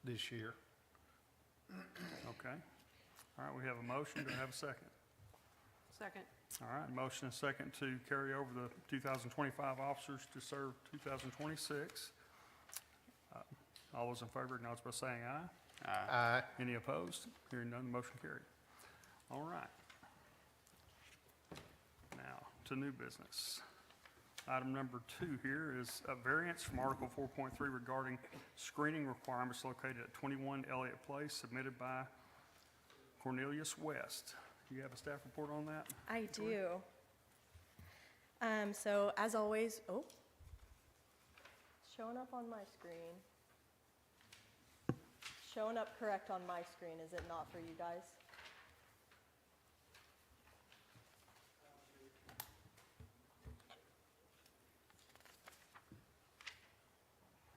this year. Okay. All right, we have a motion. Do I have a second? Second. All right, motion and second to carry over the 2025 officers to serve 2026. All those in favor acknowledge by saying aye. Aye. Any opposed? Hearing none, the motion carried. All right. Now, to new business. Item number 2 here is a variance from Article 4.3 regarding screening requirements located at 21 Elliott Place, submitted by Cornelius West. You have a staff report on that? I do. So as always, showing up on my screen. Showing up correct on my screen, is it not for you guys?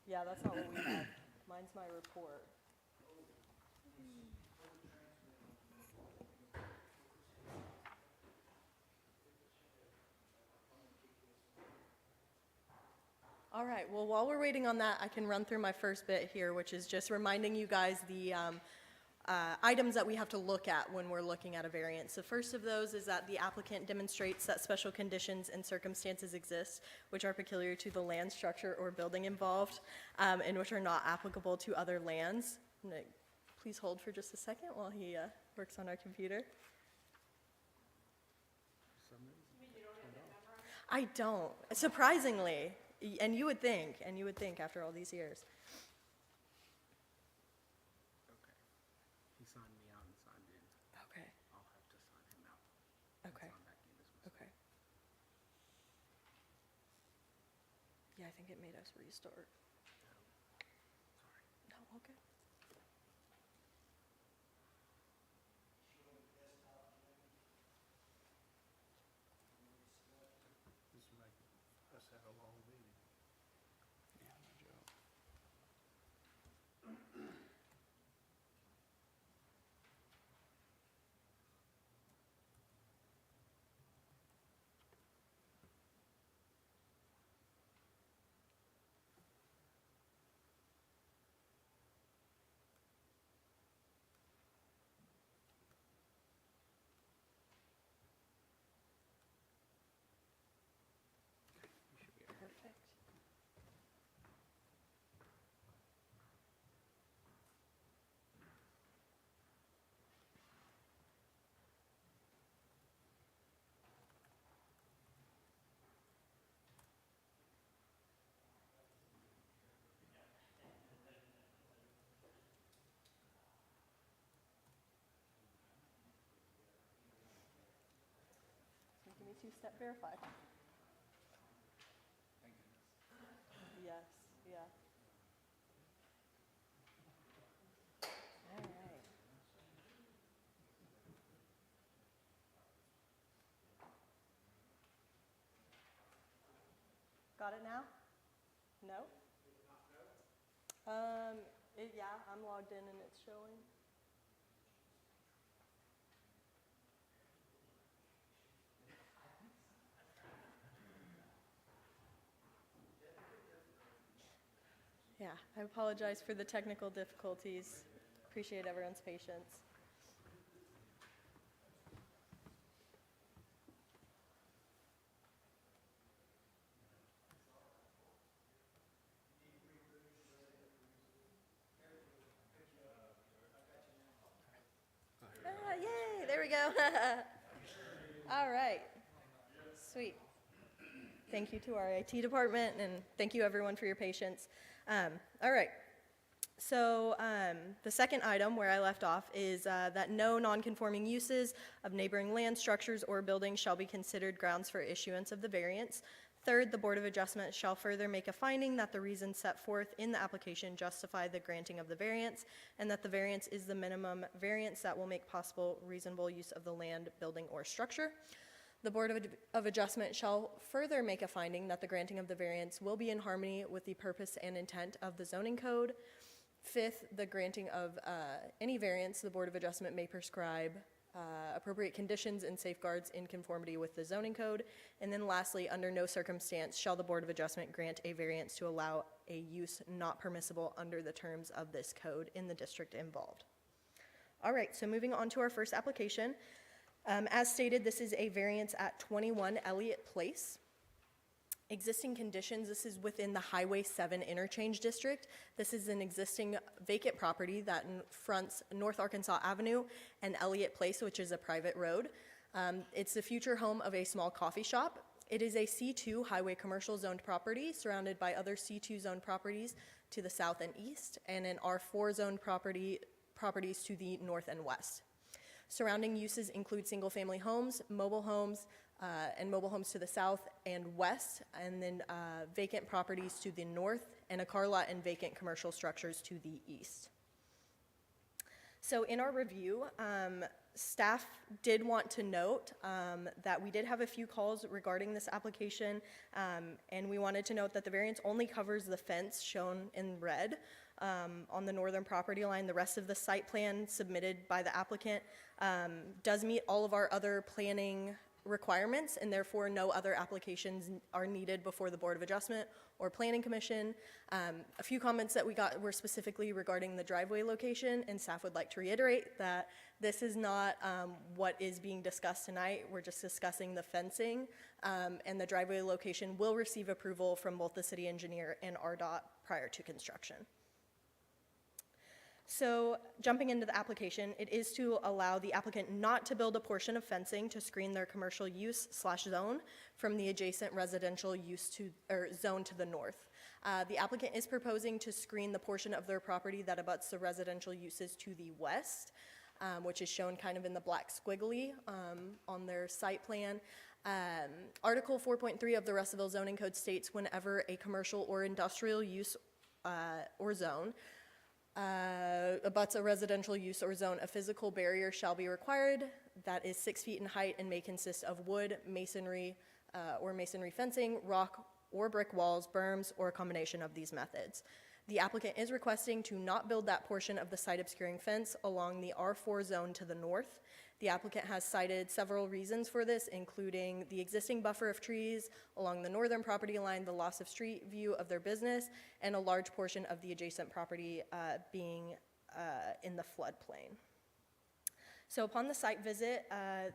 Yeah, that's not what we have. Mine's my report. All right, well, while we're waiting on that, I can run through my first bit here, which is just reminding you guys the items that we have to look at when we're looking at a variance. The first of those is that the applicant demonstrates that special conditions and circumstances exist which are peculiar to the land, structure, or building involved, and which are not applicable to other lands. Please hold for just a second while he works on our computer. I don't, surprisingly. And you would think after all these years. Okay. He signed me out and signed in. Okay, I'll have to sign him out. okay, Sign back in as well. okay. Yeah, I think it made us restart. Sorry. No, okay. This will make us have a long meeting. Yeah, no joke. Perfect. Give me two-step verify. Yes, yeah. All right. Got it now? No? Yeah, I'm logged in and it's showing. Yeah, I apologize for the technical difficulties. Appreciate everyone's patience. Yay, there we go. All right, sweet. Thank you to our IT department, and thank you everyone for your patience. All right, so the second item where I left off is that no non-conforming uses of neighboring land, structures, or buildings shall be considered grounds for issuance of the variance. Third, the Board of Adjustment shall further make a finding that the reasons set forth in the application justify the granting of the variance, and that the variance is the minimum variance that will make possible reasonable use of the land, building, or structure. The Board of Adjustment shall further make a finding that the granting of the variance will be in harmony with the purpose and intent of the zoning code. Fifth, the granting of any variance the Board of Adjustment may prescribe appropriate conditions and safeguards in conformity with the zoning code. And then lastly, under no circumstance shall the Board of Adjustment grant a variance to allow a use not permissible under the terms of this code in the district involved. All right, so moving on to our first application. As stated, this is a variance at 21 Elliott Place. Existing conditions, this is within the Highway 7 interchange district. This is an existing vacant property that fronts North Arkansas Avenue and Elliott Place, which is a private road. It's the future home of a small coffee shop. It is a C2 highway commercial zoned property surrounded by other C2 zoned properties to the south and east, and an R4 zoned properties to the north and west. Surrounding uses include single-family homes, and mobile homes to the south and west, and then vacant properties to the north, and a car lot and vacant commercial structures to the east. So in our review, staff did want to note that we did have a few calls regarding this application, and we wanted to note that the variance only covers the fence shown in red on the northern property line. The rest of the site plan submitted by the applicant does meet all of our other planning requirements, and therefore no other applications are needed before the Board of Adjustment or Planning Commission. A few comments that we got were specifically regarding the driveway location, and staff would like to reiterate that this is not what is being discussed tonight. We're just discussing the fencing, and the driveway location will receive approval from both the city engineer and RDOT prior to construction. So jumping into the application, it is to allow the applicant not to build a portion of fencing to screen their commercial use / zone from the adjacent residential use zone to the north. The applicant is proposing to screen the portion of their property that abuts the residential uses to the west, which is shown kind of in the black squiggly on their site plan. Article 4.3 of the Russellville zoning code states whenever a commercial or industrial use or zone abuts a residential use or zone, a physical barrier shall be required that is 6 feet in height and may consist of wood, masonry, or masonry fencing, rock or brick walls, berms, or a combination of these methods. The applicant is requesting to not build that portion of the site obscuring fence along the R4 zone to the north. The applicant has cited several reasons for this, including the existing buffer of trees along the northern property line, the loss of street view of their business, and a large portion of the adjacent property being in the floodplain. So upon the site visit,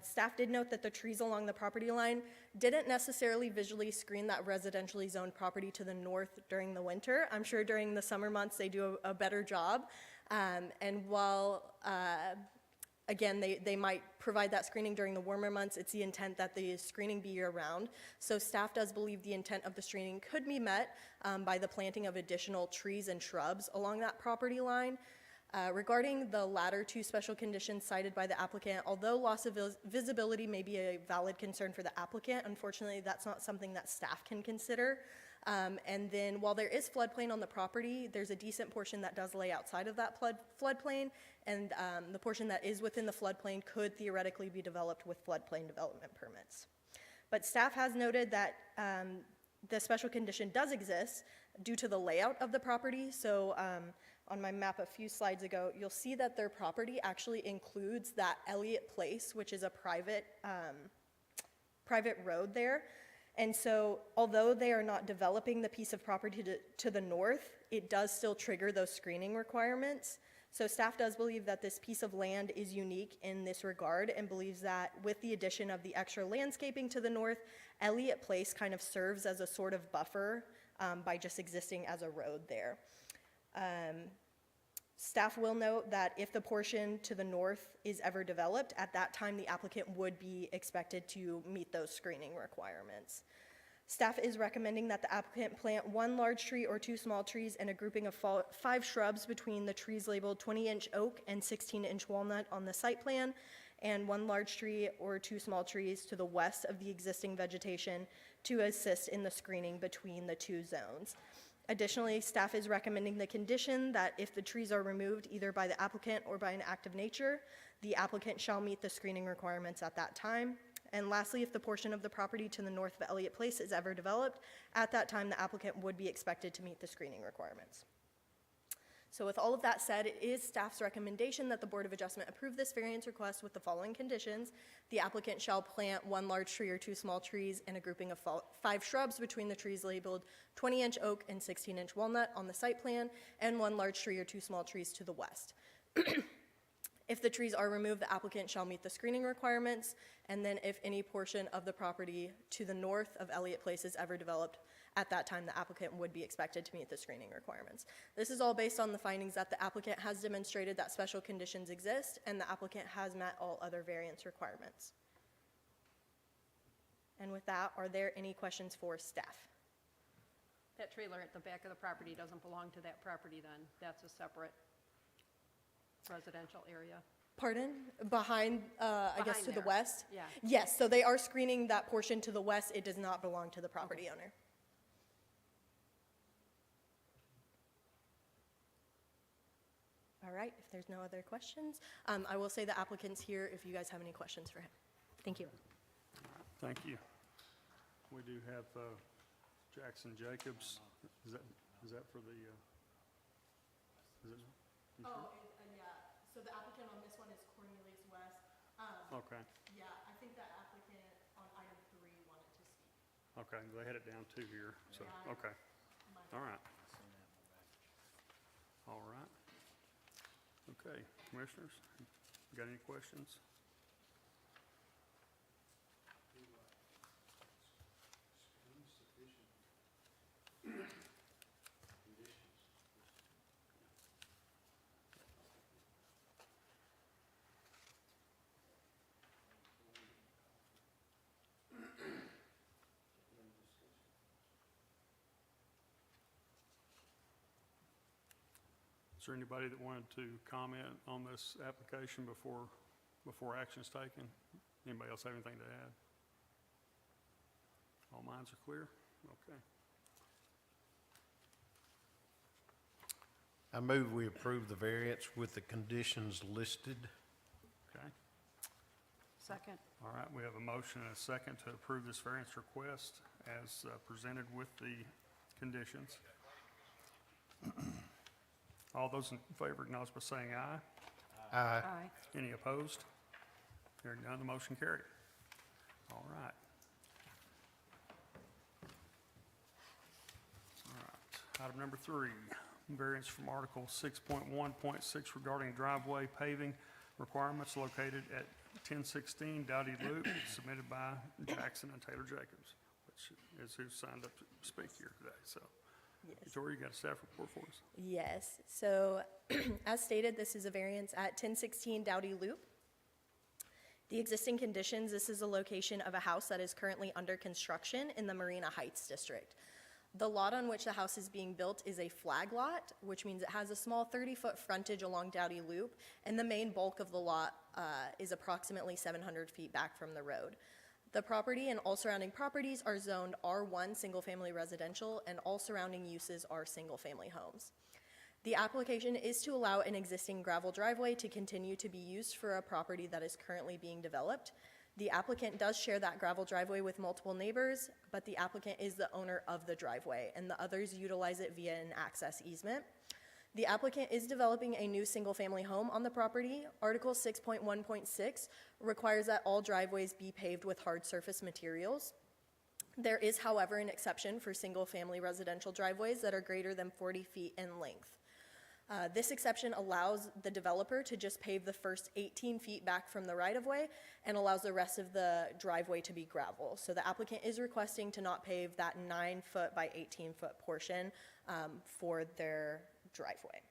staff did note that the trees along the property line didn't necessarily visually screen that residentially zoned property to the north during the winter. I'm sure during the summer months they do a better job. And while again, they might provide that screening during the warmer months, it's the intent that the screening be year-round. So staff does believe the intent of the screening could be met by the planting of additional trees and shrubs along that property line. Regarding the latter two special conditions cited by the applicant, although loss of visibility may be a valid concern for the applicant, unfortunately that's not something that staff can consider. And then while there is floodplain on the property, there's a decent portion that does lay outside of that floodplain, and the portion that is within the floodplain could theoretically be developed with floodplain development permits. But staff has noted that the special condition does exist due to the layout of the property. So on my map a few slides ago, you'll see that their property actually includes that Elliott Place, which is a private road there. And so although they are not developing the piece of property to the north, it does still trigger those screening requirements. So staff does believe that this piece of land is unique in this regard and believes that with the addition of the extra landscaping to the north, Elliott Place kind of serves as a sort of buffer by just existing as a road there. Staff will note that if the portion to the north is ever developed, at that time the applicant would be expected to meet those screening requirements. Staff is recommending that the applicant plant 1 large tree or 2 small trees and a grouping of 5 shrubs between the trees labeled 20-inch oak and 16-inch walnut on the site plan, and 1 large tree or 2 small trees to the west of the existing vegetation to assist in the screening between the 2 zones. Additionally, staff is recommending the condition that if the trees are removed either by the applicant or by an act of nature, the applicant shall meet the screening requirements at that time. And lastly, if the portion of the property to the north of Elliott Place is ever developed, at that time the applicant would be expected to meet the screening requirements. So with all of that said, it is staff's recommendation that the Board of Adjustment approve this variance request with the following conditions. The applicant shall plant 1 large tree or 2 small trees and a grouping of 5 shrubs between the trees labeled 20-inch oak and 16-inch walnut on the site plan, and 1 large tree or 2 small trees to the west. If the trees are removed, the applicant shall meet the screening requirements, and then if any portion of the property to the north of Elliott Place is ever developed, at that time the applicant would be expected to meet the screening requirements. This is all based on the findings that the applicant has demonstrated that special conditions exist and the applicant has met all other variance requirements. And with that, are there any questions for staff? That trailer at the back of the property doesn't belong to that property then? That's a separate residential area? Pardon? Behind, I guess, Behind to the there. west? Yeah. Yes, so they are screening that portion to the west. It does not belong to the property owner. All right, if there's no other questions, I will say the applicant's here if you guys have any questions for him. Thank you. Thank you. We do have Jackson Jacobs. Is that for the, is it? You sure? Yeah, so the applicant on this one is Cornelius West. Okay, Yeah, I think the applicant on item 3 wanted to speak. okay, they had it down too here, so, Yeah. okay, all right. All right. Okay, commissioners, got any questions? Is there anybody that wanted to comment on this application before action is taken? Anybody else have anything to add? All minds are clear? Okay. I move we approve the variance with the conditions listed. Okay. Second. All right, we have a motion and a second to approve this variance request as presented with the conditions. All those in favor acknowledge by saying aye. Aye. Aye. Any opposed? Hearing none, the motion carried. All right. All right. Item number 3, variance from Article 6.1.6 regarding driveway paving requirements located at 1016 Dowdy Loop, submitted by Jackson and Taylor Jacobs, which is who signed up to speak here today. So, Yes. Victoria, you got a staff report for us? Yes, so as stated, this is a variance at 1016 Dowdy Loop. The existing conditions, this is a location of a house that is currently under construction in the Marina Heights district. The lot on which the house is being built is a flag lot, which means it has a small 30-foot frontage along Dowdy Loop, and the main bulk of the lot is approximately 700 feet back from the road. The property and all surrounding properties are zoned R1 single-family residential, and all surrounding uses are single-family homes. The application is to allow an existing gravel driveway to continue to be used for a property that is currently being developed. The applicant does share that gravel driveway with multiple neighbors, but the applicant is the owner of the driveway, and the others utilize it via an access easement. The applicant is developing a new single-family home on the property. Article 6.1.6 requires that all driveways be paved with hard surface materials. There is, however, an exception for single-family residential driveways that are greater than 40 feet in length. This exception allows the developer to just pave the first 18 feet back from the right-of-way and allows the rest of the driveway to be gravel. So the applicant is requesting to not pave that 9-foot by 18-foot portion for their driveway.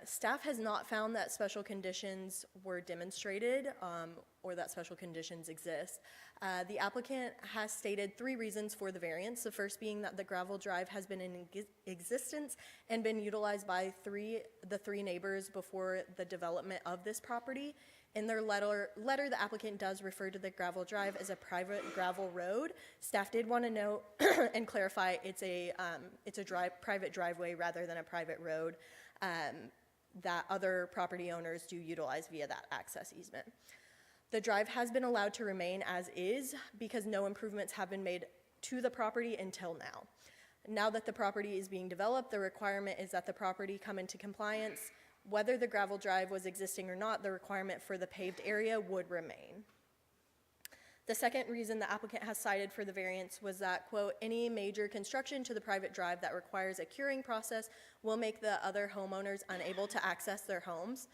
Staff has not found that special conditions were demonstrated or that special conditions exist. The applicant has stated 3 reasons for the variance, the first being that the gravel drive has been in existence and been utilized by the three neighbors before the development of this property. In their letter, the applicant does refer to the gravel drive as a private gravel road. Staff did want to note and clarify it's a private driveway rather than a private road that other property owners do utilize via that access easement. The drive has been allowed to remain as is because no improvements have been made to the property until now. Now that the property is being developed, the requirement is that the property come into compliance. Whether the gravel drive was existing or not, the requirement for the paved area would remain. The second reason the applicant has cited for the variance was that, quote, any major construction to the private drive that requires a curing process will make the other homeowners unable to access their homes.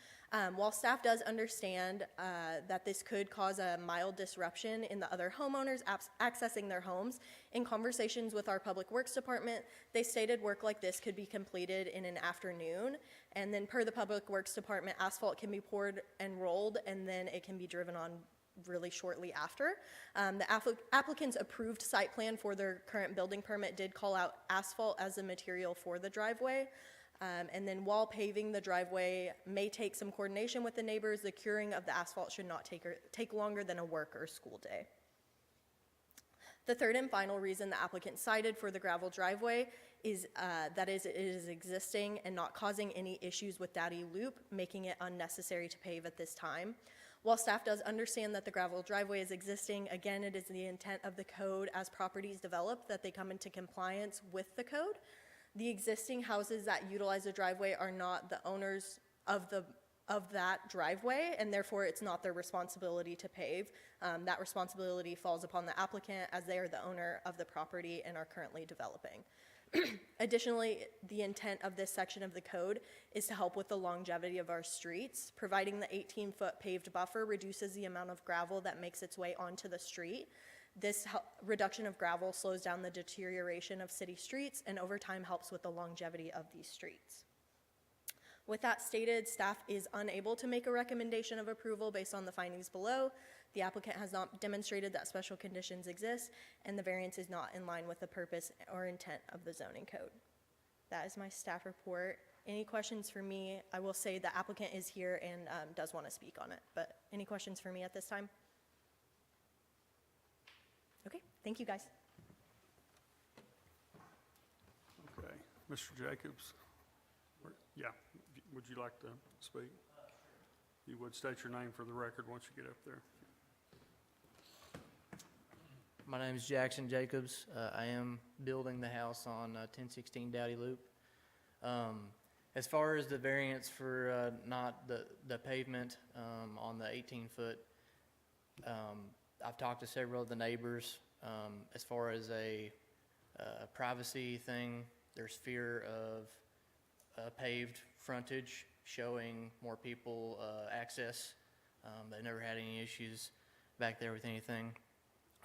While staff does understand that this could cause a mild disruption in the other homeowners accessing their homes, in conversations with our Public Works Department, they stated work like this could be completed in an afternoon, and then per the Public Works Department, asphalt can be poured and rolled, and then it can be driven on really shortly after. The applicant's approved site plan for their current building permit did call out asphalt as a material for the driveway. And then while paving the driveway may take some coordination with the neighbors, the curing of the asphalt should not take longer than a work or school day. The third and final reason the applicant cited for the gravel driveway is it is existing and not causing any issues with Daddy Loop, making it unnecessary to pave at this time. While staff does understand that the gravel driveway is existing, again, it is the intent of the code as properties develop that they come into compliance with the code. The existing houses that utilize the driveway are not the owners of that driveway, and therefore it's not their responsibility to pave. That responsibility falls upon the applicant as they are the owner of the property and are currently developing. Additionally, the intent of this section of the code is to help with the longevity of our streets. Providing the 18-foot paved buffer reduces the amount of gravel that makes its way onto the street. This reduction of gravel slows down the deterioration of city streets and over time helps with the longevity of these streets. With that stated, staff is unable to make a recommendation of approval based on the findings below. The applicant has not demonstrated that special conditions exist, and the variance is not in line with the purpose or intent of the zoning code. That is my staff report. Any questions for me? I will say the applicant is here and does want to speak on it, but any questions for me at this time? Okay, thank you guys. Okay, Mr. Jacobs? Yeah, would you like to speak? You would state your name for the record once you get up there. My name is Jackson Jacobs. I am building the house on 1016 Dowdy Loop. As far as the variance for not the pavement on the 18-foot, I've talked to several of the neighbors. As far as a privacy thing, there's fear of paved frontage showing more people access. They never had any issues back there with anything.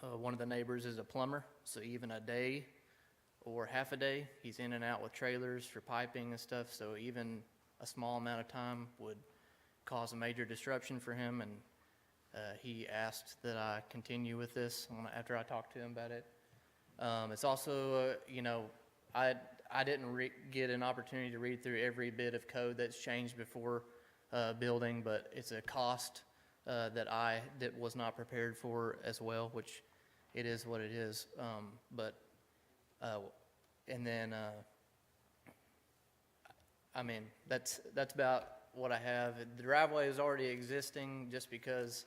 One of the neighbors is a plumber, so even a day or half a day, he's in and out with trailers for piping and stuff, so even a small amount of time would cause a major disruption for him, and he asked that I continue with this after I talked to him about it. It's also, I didn't get an opportunity to read through every bit of code that's changed before building, but it's a cost that was not prepared for as well, which it is what it is. That's about what I have. The driveway is already existing just because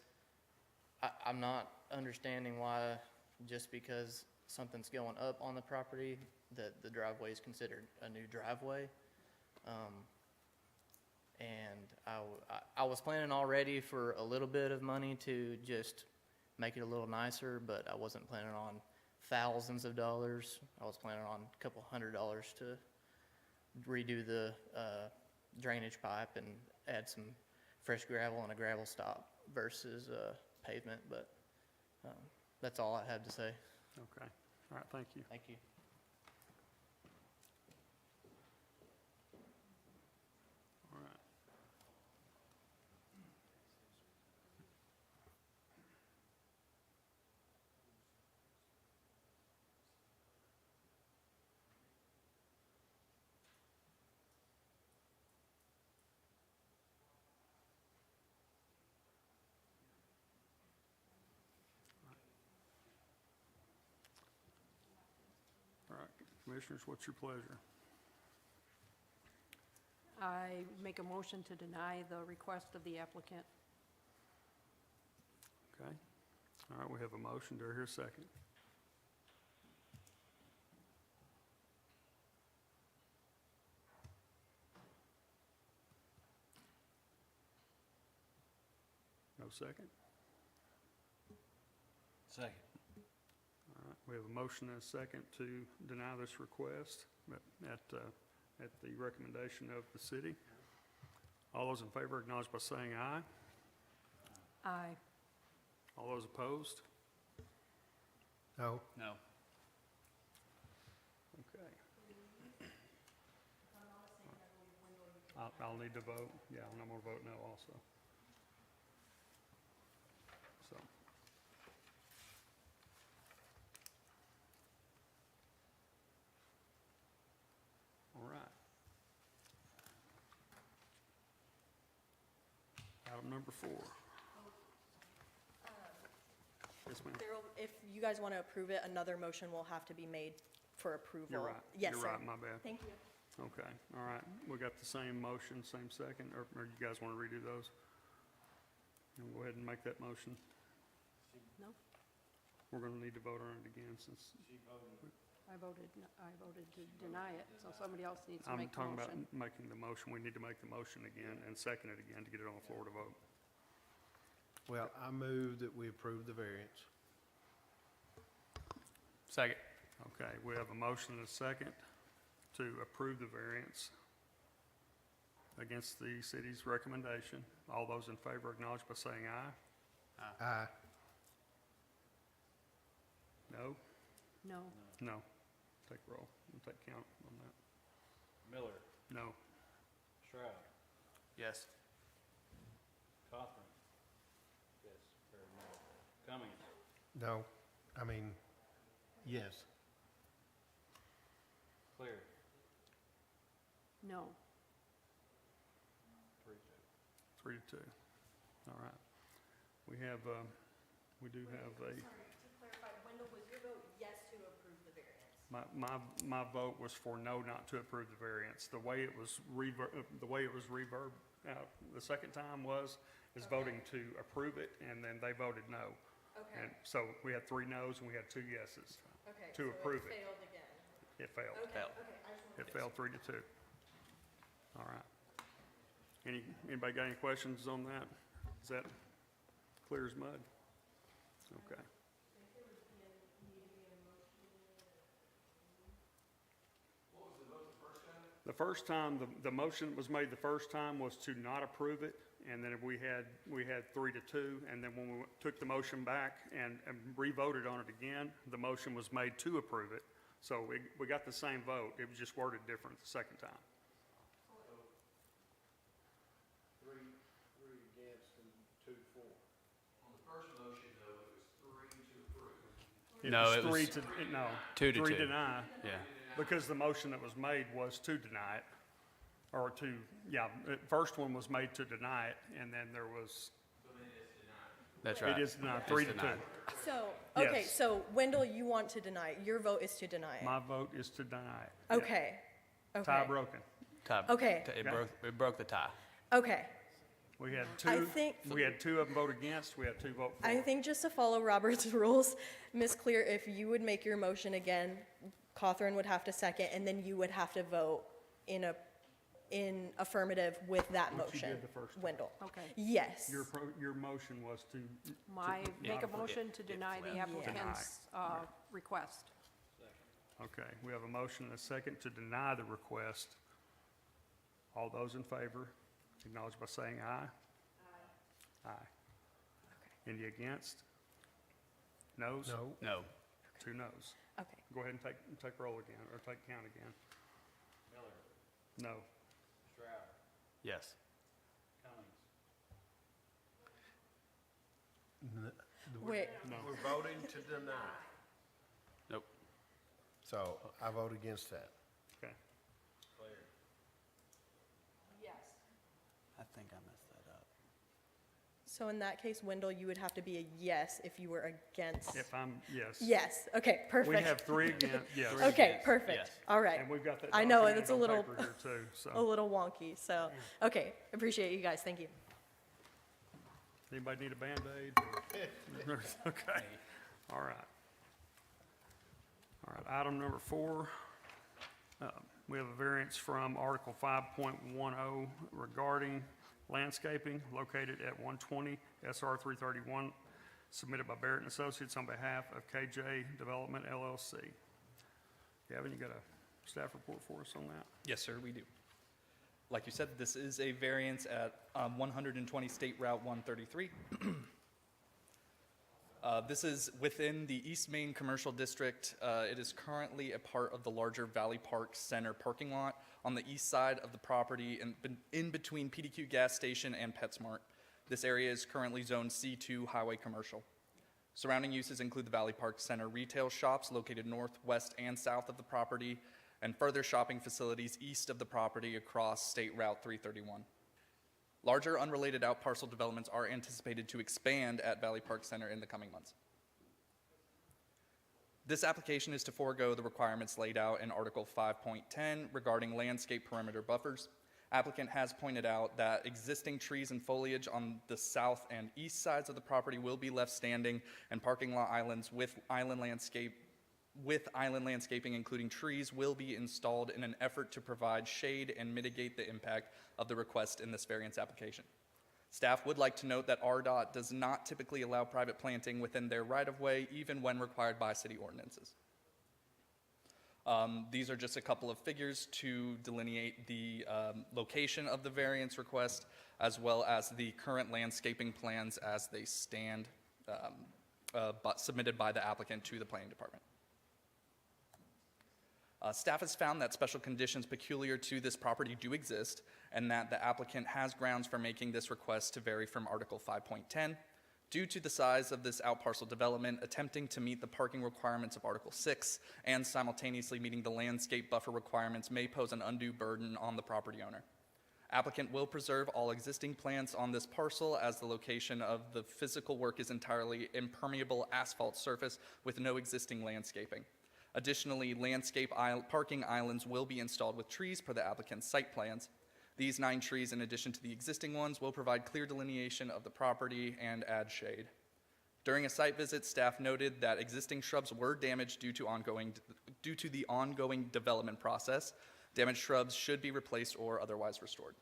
I'm not understanding why just because something's going up on the property that the driveway is considered a new driveway. And I was planning already for a little bit of money to just make it a little nicer, but I wasn't planning on thousands of dollars. I was planning on a couple $100 to redo the drainage pipe and add some fresh gravel and a gravel stop versus pavement, but that's all I have to say. Okay, all right, thank you. Thank you. All right. All right, Commissioners, what's your pleasure? I make a motion to deny the request of the applicant. Okay. All right, we have a motion. Do I hear a second? No second? Second. All right, we have a motion and a second to deny this request at the recommendation of the city. All those in favor acknowledge by saying aye. Aye. All those opposed? No. No. Okay. I'll need to vote, yeah, and I'm gonna vote no also. So. All right. Item number 4. Yes, ma'am. If you guys want to approve it, another motion will have to be made for approval. You're right. Yes, You're sir. right, my bad. Thank you. Okay, all right. We got the same motion, same second, or you guys want to redo those? And go ahead and make that motion. No? We're going to need to vote on it again since I voted to deny it, so somebody else needs to I'm make the talking about motion. making the motion. We need to make the motion again and second it again to get it on the floor to vote. Well, I move that we approve the variance. Second. Okay, we have a motion and a second to approve the variance against the city's recommendation. All those in favor acknowledge by saying aye. Aye. No? No. No. Take roll. We'll take count on that. Miller. No. Stroud. Yes. Cothran. Yes, or no. Cummings. No. I mean, yes. Clear. No. 3-2. 3-2. All right. We have, we do have a, To clarify, Wendell, was your vote yes to approve the variance? my vote was for no, not to approve the variance. The way it was reverb out the second time is voting to approve it, and then they voted no. Okay, And so we had 3 no's and we had 2 yeses. okay. to approve it. So it failed again. It failed. Okay, okay, I just wanted It failed 3-2. All right. Anybody got any questions on that? Is that clear as mud? Okay. The first time, the motion that was made the first time was to not approve it, and then we had 3-2, and then when we took the motion back and re-voted on it again, the motion was made to approve it. So we got the same vote, it was just worded different the second time. Three against and 2 for. On the first motion, though, it was 3 to approve. No, was it was 3 to, no. 2 to 3 2. deny. Yeah. Because the motion that was made was to deny it, or to, the first one was made to deny it, and then there was, That's right. it is denied, It's 3-2. denied. So, okay, Yes. so Wendell, you want to deny it. Your vote is to deny it. My vote is to deny it. Yeah. Okay, okay. Tie broken. Tie. Okay. It broke the tie. Okay. We had I 2, think- we had 2 of them vote against, we had 2 vote for. I think just to follow Robert's rules, Ms. Clear, if you would make your motion again, Cawthorn would have to second, and then you would have to vote in affirmative with that What you motion. did the first time. Wendell. Okay. Yes. Your motion was to. Make a not- motion to deny the applicant's request. Okay, we have a motion and a second to deny the request. All those in favor, acknowledge by saying aye. Aye. Aye. Any against? Noes? No. No. 2 noes. Okay. Go ahead and take roll again, or take count again. Miller. No. Stroud. Yes. Cummings. Wait, No. We're voting to deny. Nope. So I vote against that. Okay. Clear. yes. I think I messed that up. So in that case, Wendell, you would have to be a yes if you were against. If I'm, yes. Yes, okay, perfect. We have 3 against, yes. Okay, Yes, perfect. yes. All right. And we've got that I know, documented it's a on little- paper here too, A so. little wonky, so, okay, appreciate you guys, thank you. Anybody need a Band-Aid? Okay, all right. All right, item number 4. We have a variance from Article 5.10 regarding Landscaping located at 120 SR 331, submitted by Barrett and Associates on behalf of KJ Development LLC. Gavin, you got a staff report for us on that? Yes, sir, we do. Like you said, this is a variance at 120 State Route 133. This is within the East Main Commercial District. It is currently a part of the larger Valley Park Center parking lot on the east side of the property in between PDQ gas station and PetSmart. This area is currently zoned C2 highway commercial. Surrounding uses include the Valley Park Center retail shops located north, west, and south of the property, and further shopping facilities east of the property across State Route 331. Larger unrelated outparcel developments are anticipated to expand at Valley Park Center in the coming months. This application is to forego the requirements laid out in Article 5.10 regarding landscape perimeter buffers. Applicant has pointed out that existing trees and foliage on the south and east sides of the property will be left standing, and parking lot islands with island landscaping, including trees, will be installed in an effort to provide shade and mitigate the impact of the request in this variance application. Staff would like to note that RDOT does not typically allow private planting within their right-of-way, even when required by city ordinances. These are just a couple of figures to delineate the location of the variance request, as well as the current landscaping plans as they stand, but submitted by the applicant to the planning department. Staff has found that special conditions peculiar to this property do exist, and that the applicant has grounds for making this request to vary from Article 5.10. Due to the size of this outparcel development, attempting to meet the parking requirements of Article 6 and simultaneously meeting the landscape buffer requirements may pose an undue burden on the property owner. Applicant will preserve all existing plants on this parcel, as the location of the physical work is entirely impermeable asphalt surface with no existing landscaping. Additionally, parking islands will be installed with trees per the applicant's site plans. These 9 trees, in addition to the existing ones, will provide clear delineation of the property and add shade. During a site visit, staff noted that existing shrubs were damaged due to the ongoing development process. Damaged shrubs should be replaced or otherwise restored.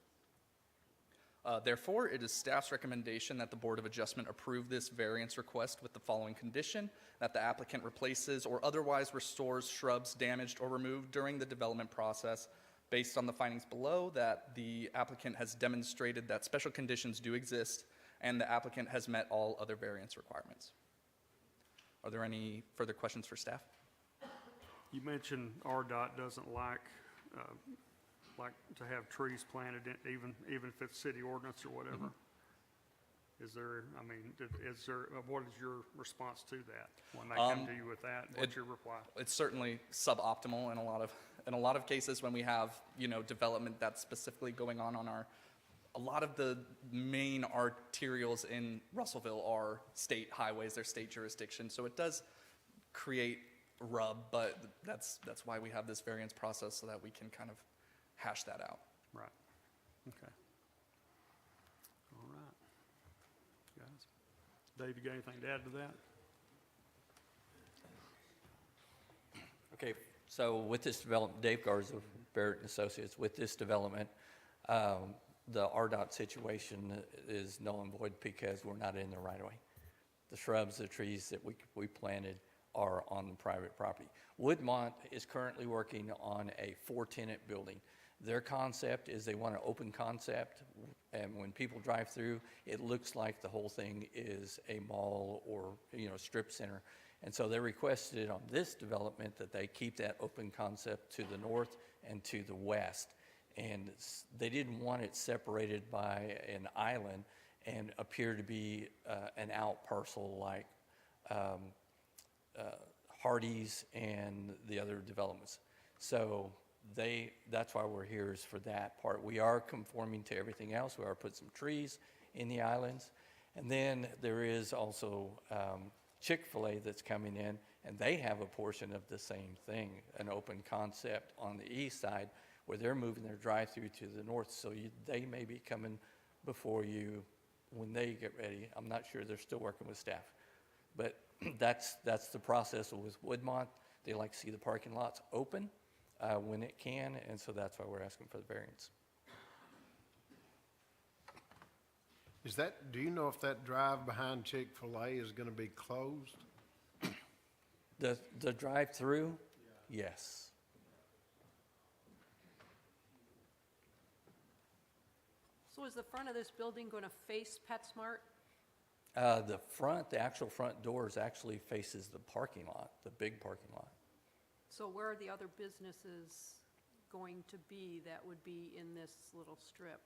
Therefore, it is staff's recommendation that the Board of Adjustment approve this variance request with the following condition: that the applicant replaces or otherwise restores shrubs damaged or removed during the development process. Based on the findings below, that the applicant has demonstrated that special conditions do exist, and the applicant has met all other variance requirements. Are there any further questions for staff? You mentioned RDOT doesn't like to have trees planted, even if it's city ordinance or whatever. Mm-hmm. Is there, what is your response to that when they come to you with that? What's your reply? It's certainly suboptimal in a lot of cases when we have, development that's specifically going on a lot of the main arterials in Russellville are state highways, they're state jurisdiction, so it does create rub, but that's why we have this variance process, so that we can kind of hash that out. Right. Okay. All right. Guys. Dave, you got anything to add to that? Okay, so with this development, Dave Garza, Barrett and Associates, with this development, the RDOT situation is null and void because we're not in the right of way. The shrubs, the trees that we planted are on the private property. Woodmont is currently working on a 4-tenant building. Their concept is they want an open concept, and when people drive through, it looks like the whole thing is a mall or, strip center. And so they requested on this development that they keep that open concept to the north and to the west. And they didn't want it separated by an island and appear to be an out parcel like Hardee's and the other developments. So that's why we're here, is for that part. We are conforming to everything else. We are putting some trees in the islands. And then there is also Chick-fil-A that's coming in, and they have a portion of the same thing, an open concept on the east side where they're moving their drive-through to the north. So they may be coming before you when they get ready. I'm not sure. They're still working with staff. But that's the process with Woodmont. They like to see the parking lots open when it can, and so that's why we're asking for the variance. Do you know if that drive behind Chick-fil-A is gonna be closed? The drive-through? Yes. So is the front of this building going to face PetSmart? The actual front doors actually faces the parking lot, the big parking lot. So where are the other businesses going to be that would be in this little strip?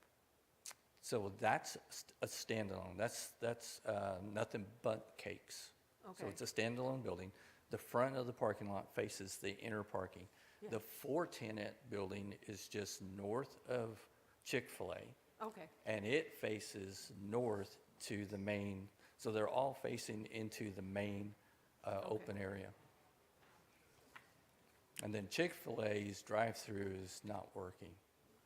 So that's a standalone. That's nothing but cakes. So Okay. it's a standalone building. The front of the parking lot faces the inner parking. Yeah. The 4-tenant building is just north of Chick-fil-A, Okay, and it faces north to the main. So they're all facing into the main open area. And then Chick-fil-A's drive-through is not working.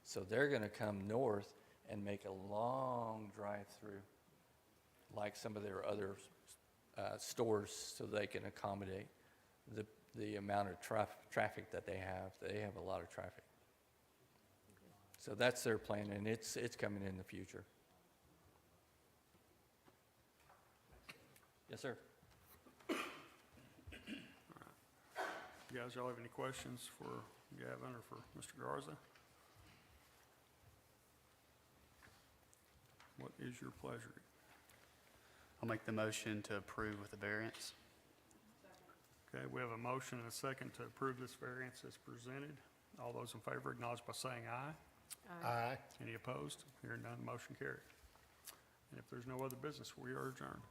So they're going to come north and make a long drive-through, like some of their other stores, so they can accommodate the amount of traffic that they have. They have a lot of traffic. So that's their plan, and it's coming in the future. Yes, sir. You guys all have any questions for Gavin or for Mr. Garza? What is your pleasure? I'll make the motion to approve with the variance. Okay, we have a motion and a second to approve this variance as presented. All those in favor acknowledge by saying aye. Aye. Any opposed? Hearing none, motion carried. And if there's no other business, we are adjourned.